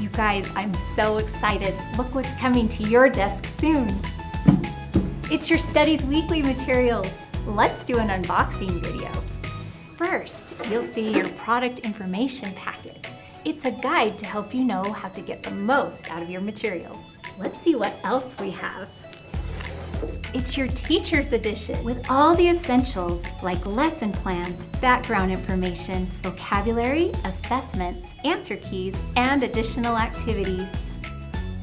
You guys, I'm so excited. Look what's coming to your desk soon. It's your Studies Weekly materials. Let's do an unboxing video. First, you'll see your product information packet. It's a guide to help you know how to get the most out of your materials. Let's see what else we have. It's your teacher's edition with all the essentials like lesson plans, background information, vocabulary, assessments, answer keys, and additional activities.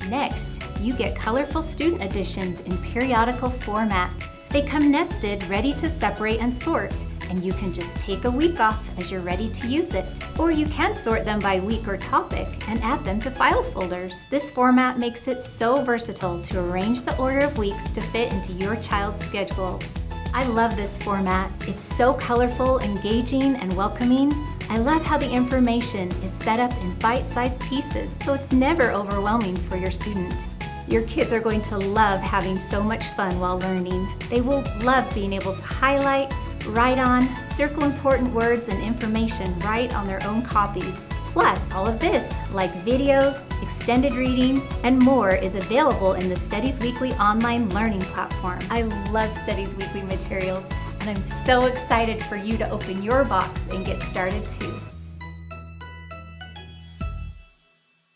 Next, you get colorful student editions in periodical format. They come nested, ready to separate and sort, and you can just take a week off as you're ready to use it. Or you can sort them by week or topic and add them to file folders. This format makes it so versatile to arrange the order of weeks to fit into your child's schedule. I love this format. It's so colorful, engaging, and welcoming. I love how the information is set up in bite-sized pieces, so it's never overwhelming for your student. Your kids are going to love having so much fun while learning. They will love being able to highlight, write on, circle important words and information right on their own copies. Plus, all of this, like videos, extended reading, and more is available in the Studies Weekly online learning platform. I love Studies Weekly materials, and I'm so excited for you to open your box and get started too.